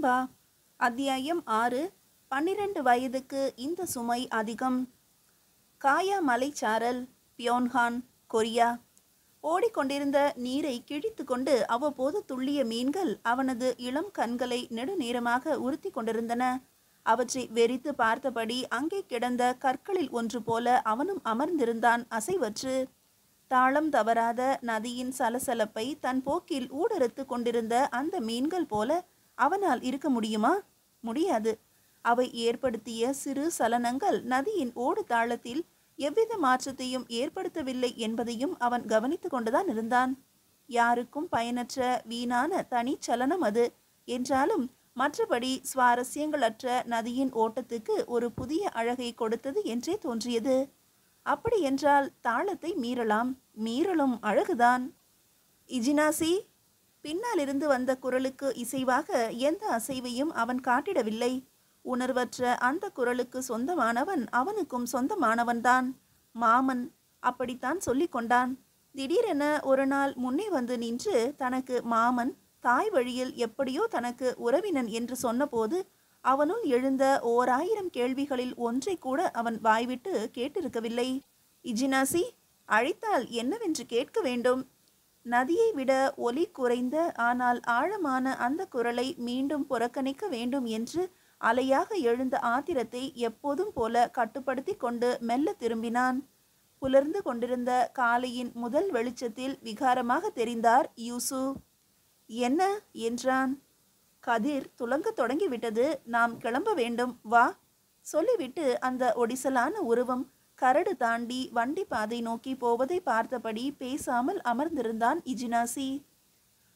வெண்பா. அத்தியாயம் 6. 12 வயதுக்கு இந்த சுமை அதிகம். காயா மலைச்சாரல், பியோன்ஹான், கொரியா. ஓடிக்கொண்டிருந்த நீரை கிழித்து கொண்டு அவ்வப்போது துள்ளிய மீன்கள் அவனது இளம் கண்களை நெடுநேரமாக உறுத்தி கொண்டிருந்தன. அவற்றை வெறித்து பார்த்தபடி அங்கே கிடந்த கற்களில் ஒன்று போல அவனும் அமர்ந்திருந்தான், அசைவற்று. தாளம் தவறாத நதியின் சலசலப்பை தன் போக்கில் ஊடறுத்து கொண்டிருந்த அந்த மீன்கள் போல அவனால் இருக்க முடியுமா? முடியாது. அவை ஏற்படுத்திய சிறு சலனங்கள் நதியின் ஓடு தாளத்தில் எவ்வித மாற்றத்தையும் ஏற்படுத்தவில்லை என்பதையும் அவன் கவனித்து கொண்டுதான் இருந்தான். யாருக்கும் பயனற்ற வீணான தனிச்சலனம் அது. என்றாலும் மற்றபடி சுவாரஸ்யங்களற்ற நதியின் ஓட்டத்துக்கு ஒரு புதிய அழகை கொடுத்தது என்றே தோன்றியது. அப்படி என்றால் தாளத்தை மீறலாம், மீறலும் அழகுதான். இஜினாசி! பின்னால் இருந்து வந்த குரலுக்கு இசைவாக எந்த அசைவையும் அவன் காட்டிடவில்லை. உணர்வற்ற அந்த குரலுக்கு சொந்தமானவன் அவனுக்கும் சொந்தமானவன்தான். மாமன். அப்படித்தான் சொல்லி கொண்டான். திடீரென ஒரு நாள் முன்னே வந்து நின்று தனக்கு மாமன், தாய் வழியில் எப்படியோ தனக்கு உறவினன் என்று சொன்னபோது அவனுள் எழுந்த 1000 கேள்விகளில் ஒன்றை கூட அவன் வாய்விட்டு கேட்டிருக்கவில்லை. இஜினாசி! அழைத்தால் என்னவென்று கேட்க வேண்டும். நதியை விட ஒலி குறைந்த ஆனால் ஆழமான அந்த குரலை மீண்டும் புறக்கணிக்க வேண்டும் என்று அலையாக எழுந்த ஆத்திரத்தை எப்போதும் போல கட்டுப்படுத்தி கொண்டு மெல்ல திரும்பினான். புலர்ந்து கொண்டிருந்த காலையின் முதல் வெளிச்சத்தில் விகாரமாக தெரிந்தார் யூசு. என்ன என்றான். கதிர் துலங்க தொடங்கிவிட்டது, நாம் கிளம்ப வேண்டும், வா சொல்லிவிட்டு அந்த ஒடிசலான உருவம் கரடு தாண்டி வண்டி பாதை நோக்கி போவதை பார்த்தபடி பேசாமல் அமர்ந்திருந்தான் இஜினாசி.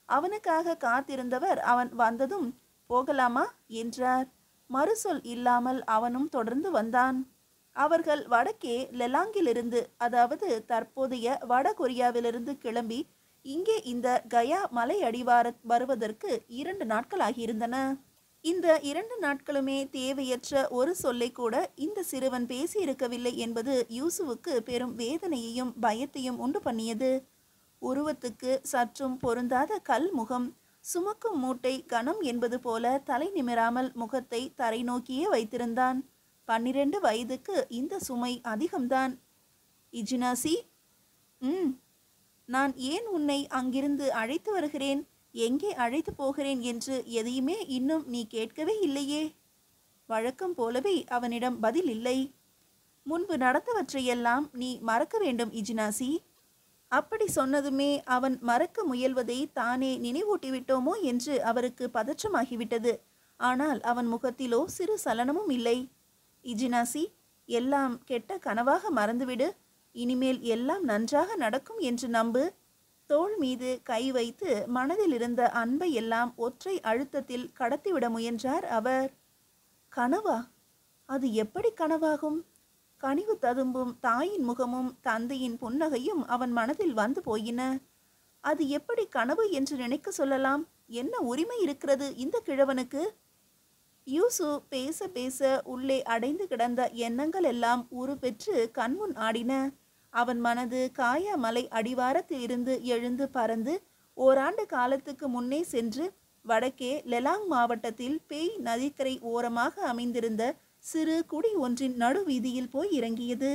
அவனுக்காக காத்திருந்தவர் அவன் வந்ததும் போகலாமா என்றார். மறுசொல் இல்லாமல் அவனும் தொடர்ந்து வந்தான். அவர்கள் வடக்கே லெலாங்கிலிருந்து, அதாவது தற்போதைய வட கொரியாவிலிருந்து கிளம்பி இங்கே இந்த கயா மலை அடிவார வருவதற்கு 2 நாட்கள் ஆகியிருந்தன. இந்த 2 நாட்களுமே தேவையற்ற ஒரு சொல்லை கூட இந்த சிறுவன் பேசியிருக்கவில்லை என்பது யூசுவுக்கு பெரும் வேதனையையும் பயத்தையும் உண்டு பண்ணியது. உருவத்துக்கு சற்றும் பொருந்தாத கல் முகம், சுமக்கும் மூட்டை கனம் என்பது போல தலை நிமிராமல் முகத்தை தரை நோக்கியே வைத்திருந்தான். 12 வயதுக்கு இந்த சுமை அதிகம்தான். இஜினாசி! நான் ஏன் உன்னை அங்கிருந்து அழைத்து வருகிறேன், எங்கே அழைத்து போகிறேன் என்று எதையுமே இன்னும் நீ கேட்கவே இல்லையே. வழக்கம் போலவே அவனிடம் பதில் இல்லை. முன்பு நடந்தவற்றையெல்லாம் நீ மறக்க வேண்டும் இஜினாசி. அப்படி சொன்னதுமே அவன் மறக்க முயல்வதை தானே நினைவூட்டிவிட்டோமோ என்று அவருக்கு பதற்றமாகிவிட்டது. ஆனால் அவன் முகத்திலோ சிறு சலனமும் இல்லை. இஜினாசி, எல்லாம் கெட்ட கனவாக மறந்துவிடு. இனிமேல் எல்லாம் நன்றாக நடக்கும் என்று நம்பு. தோள் மீது கை வைத்து மனதில் இருந்த அன்பை எல்லாம் ஒற்றை அழுத்தத்தில் கடத்திவிட முயன்றார் அவர். கனவா? அது எப்படி கனவாகும்? கனிவு ததும்பும் தாயின் முகமும் தந்தையின் புன்னகையும் அவன் மனதில் வந்து போயின. அது எப்படி கனவு என்று நினைக்க சொல்லலாம்? என்ன உரிமை இருக்கிறது இந்த கிழவனுக்கு? யூசு பேச பேச உள்ளே அடைந்து கிடந்த எண்ணங்கள் எல்லாம் உரு பெற்று கண்முன் ஆடின. அவன் மனது காயா மலை அடிவாரத்தில் இருந்து எழுந்து பறந்து ஓராண்டு காலத்துக்கு முன்னே சென்று வடக்கே லெலாங் மாவட்டத்தில் பேய் நதிக்கரை ஓரமாக அமைந்திருந்த சிறு குடி ஒன்றின் நடுவீதியில் போய் இறங்கியது.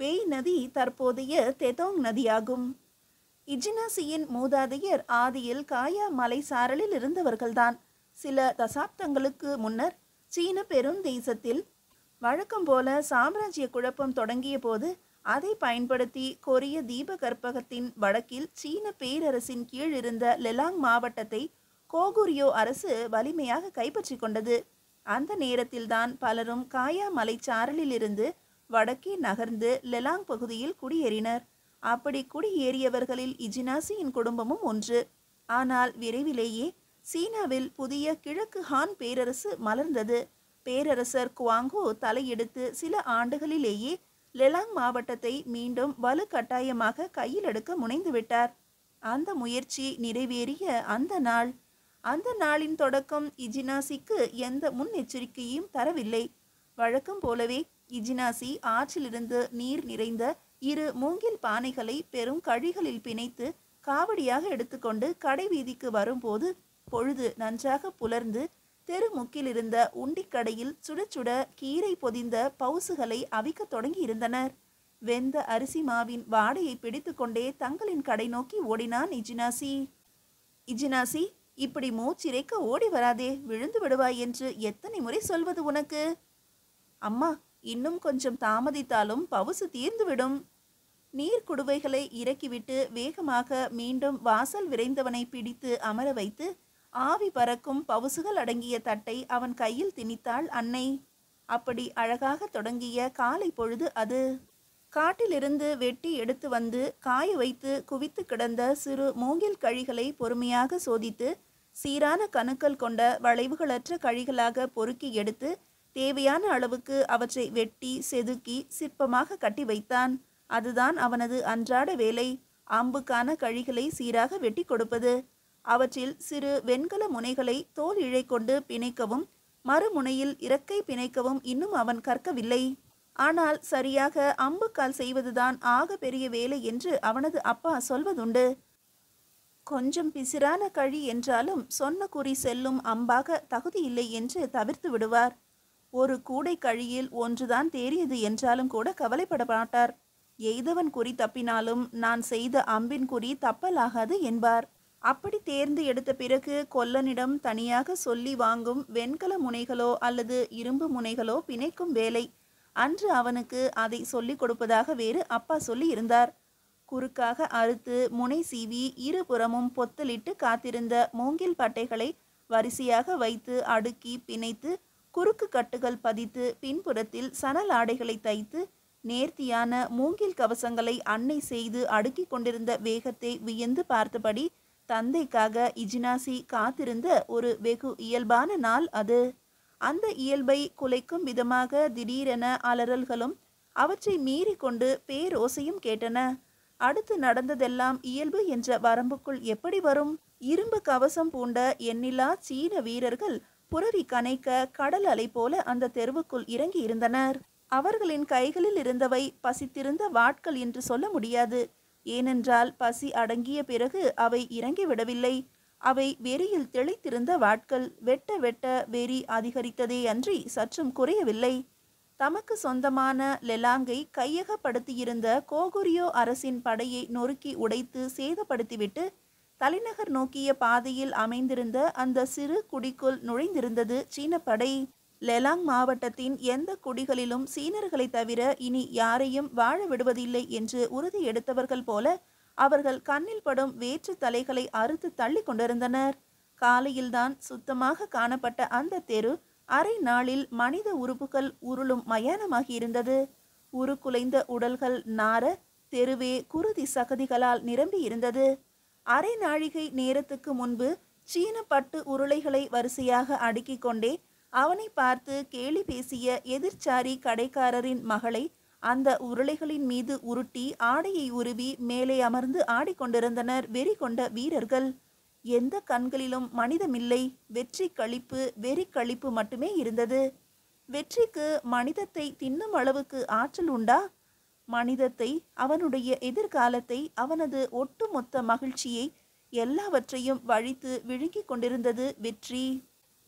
பேய் நதி தற்போதைய தெதோங் நதியாகும். இஜினாசியின் மூதாதையர் ஆதியில் காயா மலை சாரலில் இருந்தவர்கள்தான். சில தசாப்தங்களுக்கு முன்னர் சீன பெருந்தேசத்தில் வழக்கம் போல சாம்ராஜ்ய குழப்பம் தொடங்கிய போது அதை பயன்படுத்தி கொரிய தீபகற்பகத்தின் வடக்கில் சீன பேரரசின் கீழ் இருந்த லெலாங் மாவட்டத்தை கோகுரியோ அரசு வலிமையாக கைப்பற்றி கொண்டது. அந்த நேரத்தில்தான் பலரும் காயா மலைச்சாரலில் இருந்து வடக்கே நகர்ந்து லெலாங் பகுதியில் குடியேறினர். அப்படி குடியேறியவர்களில் இஜினாசியின் குடும்பமும் ஒன்று. ஆனால் விரைவிலேயே சீனாவில் புதிய கிழக்கு ஹான் பேரரசு மலர்ந்தது. பேரரசர் குவாங்கோ தலையெடுத்து சில ஆண்டுகளிலேயே லெலாங் மாவட்டத்தை மீண்டும் வலுக்கட்டாயமாக கையில் எடுக்க முனைந்துவிட்டார். அந்த முயற்சி நிறைவேறிய அந்த நாளின் தொடக்கம் இஜினாசிக்கு எந்த முன்னெச்சரிக்கையும் தரவில்லை. வழக்கம் போலவே இஜினாசி ஆற்றிலிருந்து நீர் நிறைந்த 2 மூங்கில் பானைகளை பெரும் கழிகளில் பிணைத்து காவடியாக எடுத்துக்கொண்டு கடை வீதிக்கு வரும்போது பொழுது நன்றாக புலர்ந்து தெருமுக்கில் இருந்த உண்டிக்கடையில் சுட சுட கீரை பொதிந்த பவுசுகளை அவிக்கத் தொடங்கி இருந்தனர். வெந்த அரிசி மாவின் வாடையை பிடித்து கொண்டே தங்களின் கடை நோக்கி ஓடினான் இஜினாசி. இஜினாசி, இப்படி மூச்சிறைக்க ஓடி வராதே, விழுந்து விடுவாய் என்று எத்தனை முறை சொல்வது உனக்கு? அம்மா, இன்னும் கொஞ்சம் தாமதித்தாலும் பவுசு தீர்ந்துவிடும். நீர் குடுவைகளை இறக்கிவிட்டு வேகமாக மீண்டும் வாசல் விரைந்தவனை பிடித்து அமர வைத்து ஆவி பறக்கும் பவுசுகள் அடங்கிய தட்டை அவன் கையில் திணித்தாள் அன்னை. அப்படி அழகாக தொடங்கிய காலை பொழுது அது. காட்டிலிருந்து வெட்டி எடுத்து வந்து காய வைத்து குவித்து கிடந்த சிறு மூங்கில் கழிகளை பொறுமையாக சோதித்து சீரான கணுக்கள் கொண்ட வளைவுகளற்ற கழிகளாக பொறுக்கி எடுத்து தேவையான அளவுக்கு அவற்றை வெட்டி செதுக்கி சிற்பமாக கட்டி வைத்தான். அதுதான் அவனது அன்றாட வேலை. அம்புக்கான கழிகளை சீராக வெட்டி கொடுப்பது, அவற்றில் சிறு வெண்கல முனைகளை தோல் இழை கொண்டு பிணைக்கவும் மறுமுனையில் இறக்கை பிணைக்கவும் இன்னும் அவன் கற்கவில்லை. ஆனால் சரியாக அம்புக்கால் செய்வதுதான் ஆக பெரிய வேலை என்று அவனது அப்பா சொல்வதுண்டு. கொஞ்சம் பிசிரான கழி என்றாலும் சொன்ன குறி செல்லும் அம்பாக தகுதியில்லை என்று தவிர்த்து விடுவார். ஒரு கூடை கழியில் ஒன்றுதான் தேறியது என்றாலும் கூட கவலைப்பட மாட்டார். எய்தவன் குறி தப்பினாலும் நான் செய்த அம்பின் குறி தப்பலாகாது என்பார். அப்படி தேர்ந்து எடுத்த பிறகு கொல்லனிடம் தனியாக சொல்லி வாங்கும் வெண்கல முனைகளோ அல்லது இரும்பு முனைகளோ பிணைக்கும் வேலை. அன்று அவனுக்கு அதை சொல்லிக் கொடுப்பதாக வேறு அப்பா சொல்லி இருந்தார். குறுக்காக அறுத்து முனை சீவி இருபுறமும் பொத்தலிட்டு காத்திருந்த மூங்கில் பட்டைகளை வரிசையாக வைத்து அடுக்கி பிணைத்து குறுக்கு கட்டுகள் பதித்து பின்புறத்தில் சணல் ஆடைகளை தைத்து நேர்த்தியான மூங்கில் கவசங்களை அன்னை செய்து அடுக்கி கொண்டிருந்த வேகத்தை வியந்து பார்த்தபடி தந்தைக்காக இஜினாசி காத்திருந்த ஒரு வெகு இயல்பான நாள் அது. அந்த இயல்பை குலைக்கும் விதமாக திடீரென அலறல்களும் அவற்றை மீறி கொண்டு பேரோசையும் கேட்டன. அடுத்து நடந்ததெல்லாம் இயல்பு என்ற வரம்புக்குள் எப்படி வரும்? இரும்பு கவசம் பூண்ட எண்ணிலா சீன வீரர்கள் புரவி கனைக்க கடல் அலை போல அந்த தெருவுக்குள் இறங்கி இருந்தனர். அவர்களின் கைகளில் இருந்தவை பசித்திருந்த வாட்கள் என்று சொல்ல முடியாது. ஏனென்றால் பசி அடங்கிய பிறகு அவை இறங்கிவிடவில்லை. அவை வெறியில் திளைத்திருந்த வாட்கள். வெட்ட வெட்ட வெறி அதிகரித்ததே அன்றி சற்றும் குறையவில்லை. தமக்கு சொந்தமான லெலாங்கை கையகப்படுத்தியிருந்த கோகுரியோ அரசின் படையை நொறுக்கி உடைத்து சேதப்படுத்திவிட்டு தலைநகர் நோக்கிய பாதையில் அமைந்திருந்த அந்த சிறு குடிக்குள் நுழைந்திருந்தது சீன படை. லெலாங் மாவட்டத்தின் எந்த குடிகளிலும் சீனர்களை தவிர இனி யாரையும் வாழ விடுவதில்லை என்று உறுதி எடுத்தவர்கள் போல அவர்கள் கண்ணில் படும் வேற்று தலைகளை அறுத்து தள்ளி கொண்டிருந்தனர். காலையில்தான் சுத்தமாக காணப்பட்ட அந்த தெரு அரை நாளில் மனித உறுப்புகள் உருளும் மயானமாகி இருந்தது. உருக்குலைந்த உடல்கள் நார தெருவே குருதி சகதிகளால் நிரம்பி இருந்தது. அரை நாழிகை நேரத்துக்கு முன்பு சீன பட்டு உருளைகளை வரிசையாக அடுக்கிக் கொண்டே அவனை பார்த்து கேலி பேசிய எதிர்ச்சாரி கடைக்காரரின் மகளை அந்த உருளைகளின் மீது உருட்டி ஆடையை உருவி மேலே அமர்ந்து ஆடிக்கொண்டிருந்தனர் வெறி கொண்ட வீரர்கள். எந்த கண்களிலும் மனிதமில்லை. வெற்றி களிப்பு, வெறி களிப்பு மட்டுமே இருந்தது. வெற்றிக்கு மனிதத்தை தின்னும் அளவுக்கு ஆற்றல் உண்டா? மனிதத்தை, அவனுடைய எதிர்காலத்தை, அவனது ஒட்டுமொத்த மகிழ்ச்சியை எல்லாவற்றையும் வழித்து விழுங்கி கொண்டிருந்தது வெற்றி.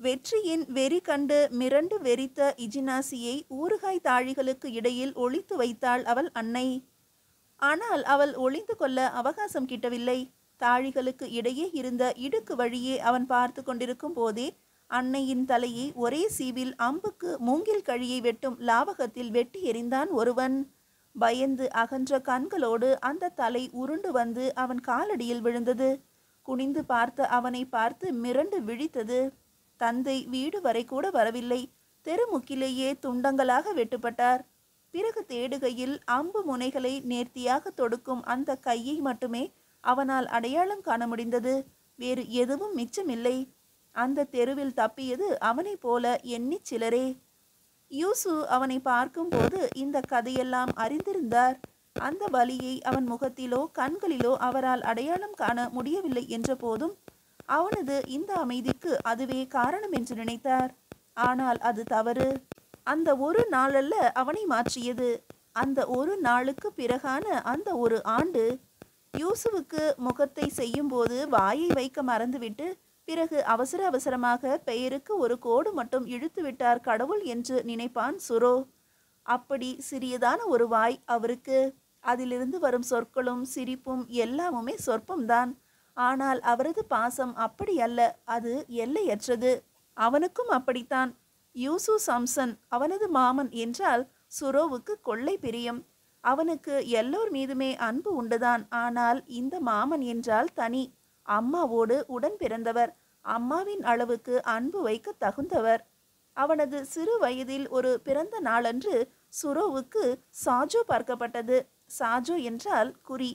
வெற்றியின் வெறி கண்டு மிரண்டு வெறித்த இஜினாசியை ஊறுகாய் தாழிகளுக்கு இடையில் ஒளித்து வைத்தாள் அவள் அன்னை. ஆனால் அவள் ஒளிந்து கொள்ள அவகாசம் கிட்டவில்லை. தாழிகளுக்கு இடையே இருந்த இடுக்கு வழியே அவன் பார்த்து கொண்டிருக்கும் போதே அன்னையின் தலையை ஒரே சீவில் அம்புக்கு மூங்கில் கழியை வெட்டும் லாவகத்தில் வெட்டி எறிந்தான் ஒருவன். பயந்து அகன்ற கண்களோடு அந்த தலை உருண்டு வந்து அவன் காலடியில் விழுந்தது. குனிந்து பார்த்த அவனை பார்த்து மிரண்டு விழித்தது. தந்தை வீடு வரை கூட வரவில்லை. தெருமுக்கிலேயே துண்டங்களாக வெட்டுப்பட்டார். பிறகு தேடுகையில் அம்பு முனைகளை நேர்த்தியாக தொடுக்கும் அந்த கையை மட்டுமே அவனால் அடையாளம் காண முடிந்தது. வேறு எதுவும் மிச்சமில்லை. அந்த தெருவில் தப்பியது அவனை போல எண்ணி சிலரே. யூசு அவனை பார்க்கும்போது இந்த கதையெல்லாம் அறிந்திருந்தார். அந்த வலியை அவன் முகத்திலோ கண்களிலோ அவரால் அடையாளம் காண முடியவில்லை என்ற போதும் அவனது இந்த அமைதிக்கு அதுவே காரணம் என்று நினைத்தார். ஆனால் அது தவறு. அந்த ஒரு நாளல்ல அவனை மாற்றியது. அந்த ஒரு நாளுக்கு பிறகான அந்த ஒரு ஆண்டு. யூசுவுக்கு முகத்தை செய்யும் போது வாயை வைக்க மறந்துவிட்டு பிறகு அவசர அவசரமாக பெயருக்கு ஒரு கோடு மட்டும் இழுத்து விட்டார் கடவுள் என்று நினைப்பான் சுரோ. அப்படி சிறியதான ஒரு வாய் அவருக்கு. அதிலிருந்து வரும் சொற்களும் சிரிப்பும் எல்லாமுமே சொற்பம்தான். ஆனால் அவரது பாசம் அப்படி அல்ல, அது எல்லையற்றது. அவனுக்கும் அப்படித்தான். யூசு சம்சன் அவனது மாமன் என்றால் சுரோவுக்கு கொள்ளை பிரியம். அவனுக்கு எல்லோர் மீதுமே அன்பு உண்டுதான். ஆனால் இந்த மாமன் என்றால் தனி. அம்மாவோடு உடன் பிறந்தவர், அம்மாவின் அளவுக்கு அன்பு வைக்க தகுந்தவர். அவனது சிறு வயதில் ஒரு பிறந்த நாளன்று சுரோவுக்கு சாஜோ பார்க்கப்பட்டது. சாஜோ என்றால் குறி.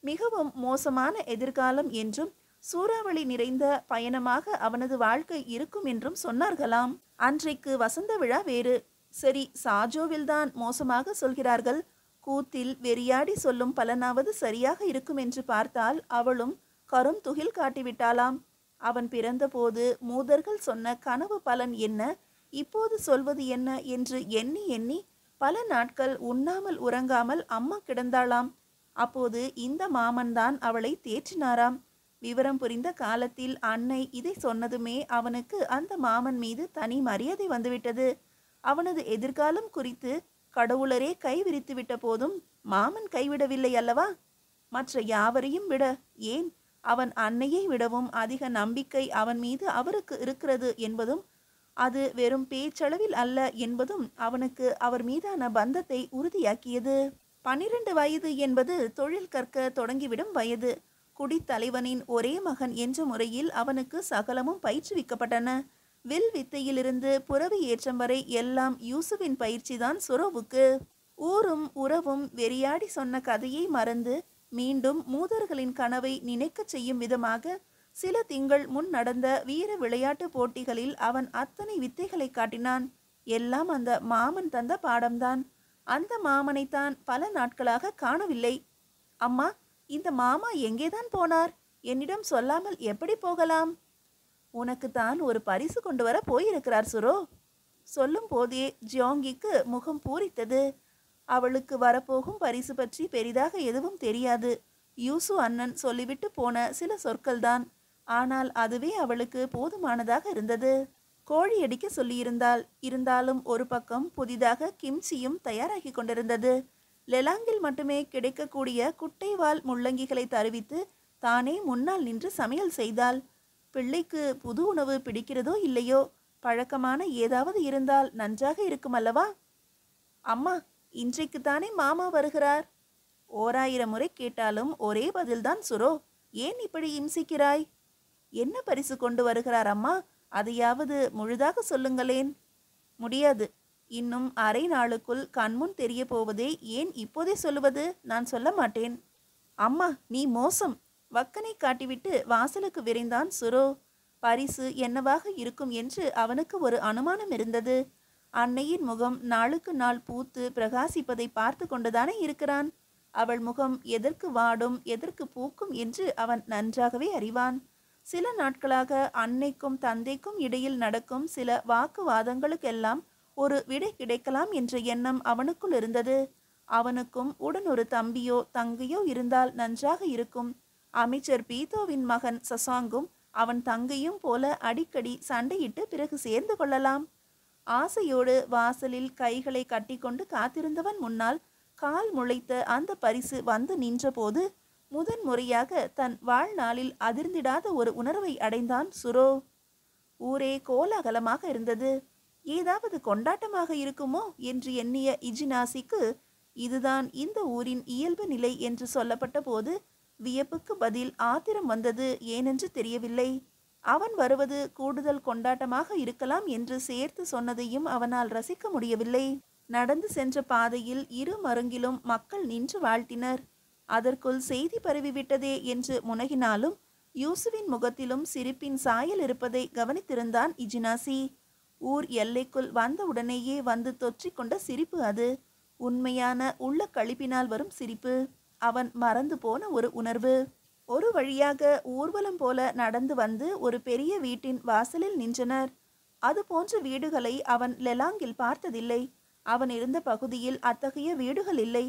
மிகவும் மோசமான எதிர்காலம் என்றும் சூறாவளி நிறைந்த பயணமாக அவனது வாழ்க்கை இருக்கும் என்றும் சொன்னார்களாம். அன்றைக்கு வசந்த விழா வேறு. சரி, சாஜோவில்தான் மோசமாக சொல்கிறார்கள். கூத்தில் வெறியாடி சொல்லும் பலனாவது சரியாக இருக்கும் என்று பார்த்தால் அவளும் கரும் துகில் காட்டிவிட்டாளாம். அவன் பிறந்தபோது மூதர்கள் சொன்ன கனவு பலன் என்ன, இப்போது சொல்வது என்ன என்று எண்ணி எண்ணி பல நாட்கள் உண்ணாமல் உறங்காமல் அம்மா கிடந்தாளாம். அப்போது இந்த மாமன் தான் அவளை தேற்றினாராம். விவரம் புரிந்த காலத்தில் அன்னை இதை சொன்னதுமே அவனுக்கு அந்த மாமன் மீது தனி மரியாதை வந்துவிட்டது. அவனது எதிர்காலம் குறித்து கடவுளரே கைவிரித்து விட்ட போதும் மாமன் கைவிடவில்லை அல்லவா? மற்ற யாவரையும் விட, ஏன் அவன் அன்னையை விடவும் அதிக நம்பிக்கை அவன் மீது அவருக்கு இருக்கிறது என்பதும், அது வெறும் பேச்சளவில் அல்ல என்பதும் அவனுக்கு அவர் மீதான பந்தத்தை உறுதியாக்கியது. 12 வயது என்பது தொழில் கற்க தொடங்கிவிடும் வயது. குடித்தலைவனின் ஒரே மகன் என்ற முறையில் அவனுக்கு சகலமும் பயிற்றுவிக்கப்பட்டன. வில் வித்தையிலிருந்து புறவி ஏற்றம் வரை எல்லாம் யூசுவின் பயிற்சிதான் சுரோவுக்கு. ஊரும் உறவும் வெறியாடி சொன்ன கதையை மறந்து மீண்டும் மூதர்களின் கனவை நினைக்கச் செய்யும் விதமாக சில திங்கள் முன் நடந்த வீர விளையாட்டு போட்டிகளில் அவன் அத்தனை வித்தைகளை காட்டினான். எல்லாம் அந்த மாமன் தந்த பாடம்தான். அந்த மாமனைத்தான் பல நாட்களாக காணவில்லை. அம்மா, இந்த மாமா எங்கேதான் போனார்? என்னிடம் சொல்லாமல் எப்படி போகலாம்? உனக்குத்தான் ஒரு பரிசு கொண்டு வர போயிருக்கிறார் சுரோ. சொல்லும் போதே ஜியோங்கிக்கு முகம் பூரித்தது. அவளுக்கு வரப்போகும் பரிசு பற்றி பெரிதாக எதுவும் தெரியாது. யூசு அண்ணன் சொல்லிவிட்டு போன சில சொற்கள்தான். ஆனால் அதுவே அவளுக்கு போதுமானதாக இருந்தது. கோழி அடிக்க இருந்தாலும் ஒரு பக்கம் புதிதாக கிம்ச்சியும் தயாராகி கொண்டிருந்தது. லெலாங்கில் மட்டுமே கிடைக்கக்கூடிய குட்டைவால் முள்ளங்கிகளை தருவித்து தானே முன்னால் நின்று சமையல் செய்தாள். பிள்ளைக்கு புது உணவு பிடிக்கிறதோ இல்லையோ, பழக்கமான ஏதாவது இருந்தால் நன்றாக இருக்கும் அல்லவா? அம்மா, இன்றைக்குத்தானே மாமா வருகிறார். 1000 முறை கேட்டாலும் ஒரே பதில்தான் சுரோ. ஏன் இப்படி இம்சிக்கிறாய்? என்ன பரிசு கொண்டு வருகிறார் அம்மா? அதையாவது முழுதாக சொல்லுங்களேன். முடியாது. இன்னும் அரை நாளுக்குள் கண்முன் தெரிய போவதே ஏன் இப்போதே சொல்லுவது? நான் சொல்ல மாட்டேன். அம்மா, நீ மோசம். வக்கனை காட்டிவிட்டு வாசலுக்கு விரைந்தான் சுரோ. பரிசு என்னவாக இருக்கும் என்று அவனுக்கு ஒரு அனுமானம் இருந்தது. அன்னையின் முகம் நாளுக்கு நாள் பூத்து பிரகாசிப்பதை பார்த்து கொண்டுதானே இருக்கிறான். அவள் முகம் எதற்கு வாடும், எதற்கு பூக்கும் என்று அவன் நன்றாகவே அறிவான். சில நாட்களாக அன்னைக்கும் தந்தைக்கும் இடையில் நடக்கும் சில வாக்குவாதங்களுக்கெல்லாம் ஒரு விடை கிடைக்கலாம் என்ற எண்ணம் அவனுக்குள் இருந்தது. அவனுக்கும் உடன் ஒரு தம்பியோ தங்கையோ இருந்தால் நன்றாக இருக்கும். அமைச்சர் பீத்தோவின் மகன் சசாங்கும் அவன் தங்கையும் போல அடிக்கடி சண்டையிட்டு பிறகு சேர்ந்து கொள்ளலாம். ஆசையோடு வாசலில் கைகளை கட்டிக்கொண்டு காத்திருந்தவன் முன்னால் கால் முளைத்த அந்த பரிசு வந்து நின்றபோது முதன் முறையாக தன் வாழ்நாளில் அதிர்ந்திடாத ஒரு உணர்வை அடைந்தான் சுரோ. ஊரே கோலாகலமாக இருந்தது. ஏதாவது கொண்டாட்டமாக இருக்குமோ என்று எண்ணிய இஜினாசிக்கு இதுதான் இந்த ஊரின் இயல்பு நிலை என்று சொல்லப்பட்ட போது வியப்புக்கு பதில் ஆத்திரம் வந்தது. ஏனென்று தெரியவில்லை. அவன் வருவது கூடுதல் கொண்டாட்டமாக இருக்கலாம் என்று சேர்த்து சொன்னதையும் அவனால் ரசிக்க முடியவில்லை. நடந்து சென்ற பாதையில் இரு மருங்கிலும் மக்கள் நின்று வாழ்த்தினர். அதற்குள் செய்தி பரவிவிட்டதே என்று முனகினாலும் யூசுவின் முகத்திலும் சிரிப்பின் சாயல் இருப்பதை கவனித்திருந்தான் இஜினாசி. ஊர் எல்லைக்குள் வந்த உடனேயே வந்து தொற்றிக்கொண்ட சிரிப்பு அது. உண்மையான உள்ள களிப்பினால் வரும் சிரிப்பு. அவன் மறந்து போன ஒரு உணர்வு. ஒரு வழியாக ஊர்வலம் போல நடந்து வந்து ஒரு பெரிய வீட்டின் வாசலில் நின்றனர். அது போன்ற வீடுகளை அவன் லெலாங்கில் பார்த்ததில்லை. அவன் இருந்த பகுதியில் அத்தகைய வீடுகள் இல்லை.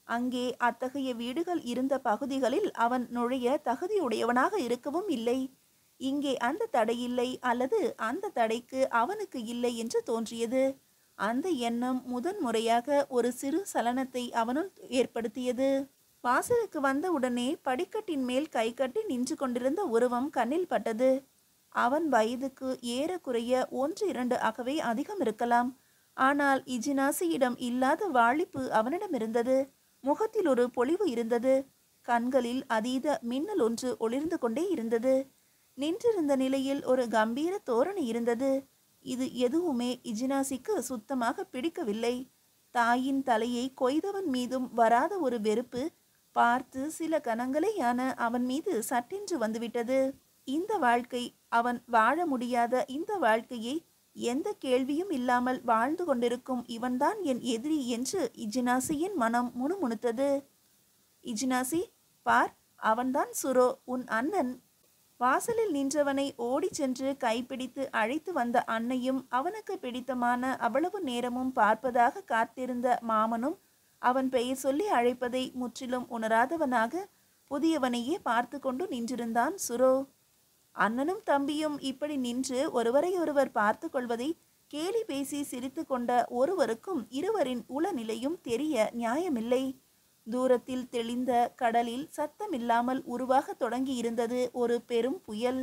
அங்கே அத்தகைய வீடுகள் இருந்த பகுதிகளில் அவன் நுழைய தகுதியுடையவனாக இருக்கவும் இல்லை. இங்கே அந்த தடையில்லை அல்லது அந்த தடைக்கு அவனுக்கு இல்லை என்று தோன்றியது. அந்த எண்ணம் முதன்முறையாக ஒரு சிறு சலனத்தை அவனுள் ஏற்படுத்தியது. வாசலுக்கு வந்த உடனே படிக்கட்டின் மேல் கை கட்டி நின்று கொண்டிருந்த உருவம் கண்ணில் பட்டது. அவன் வயதுக்கு ஏறக்குறைய 1-2 ஆகவே அதிகம் இருக்கலாம். ஆனால் இஜினாசியிடம் இல்லாத வாளிப்பு அவனிடம் இருந்தது. முகத்தில் ஒரு பொலிவு இருந்தது. கண்களில் அதீத மின்னல் ஒன்று ஒளிர்ந்து கொண்டே இருந்தது. நின்றிருந்த நிலையில் ஒரு கம்பீர தோரணை இருந்தது. இது எதுவுமே இஜினாசிக்கு சுத்தமாக பிடிக்கவில்லை. தாயின் தலையை கொய்தவன் மீதும் வராத ஒரு வெறுப்பு பார்த்து சில கணங்களேயான அவன் மீது சட்டென்று வந்துவிட்டது. இந்த வாழ்க்கை, அவன் வாழ முடியாத இந்த வாழ்க்கையை எந்த கேள்வியும் இல்லாமல் வாழ்ந்து கொண்டிருக்கும் இவன்தான் என் எதிரி என்று இஜினாசியின் மனம் முணுமுணுத்தது. இஜினாசி, பார், அவன்தான் சுரோ, உன் அண்ணன். வாசலில் நின்றவனை ஓடி சென்று கைப்பிடித்து அழைத்து வந்த அன்னையும் அவனுக்கு பிடித்தமான அவ்வளவு நேரமும் பார்ப்பதாக காத்திருந்த மாமனும் அவன் பெயர் சொல்லி அழைப்பதை முற்றிலும் உணராதவனாக புதியவனையே பார்த்து கொண்டு நின்றிருந்தான் சுரோ. அண்ணனும் தம்பியும் இப்படி நின்று ஒருவரையொருவர் பார்த்து கொள்வதை கேலி பேசி சிரித்து கொண்ட ஒருவருக்கும் இருவரின் உளநிலையும் தெரிய நியாயமில்லை. தூரத்தில் தெளிந்த கடலில் சத்தமில்லாமல் உருவாக தொடங்கி இருந்தது ஒரு பெரும் புயல்.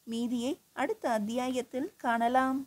மீதியை அடுத்த அத்தியாயத்தில் காணலாம்.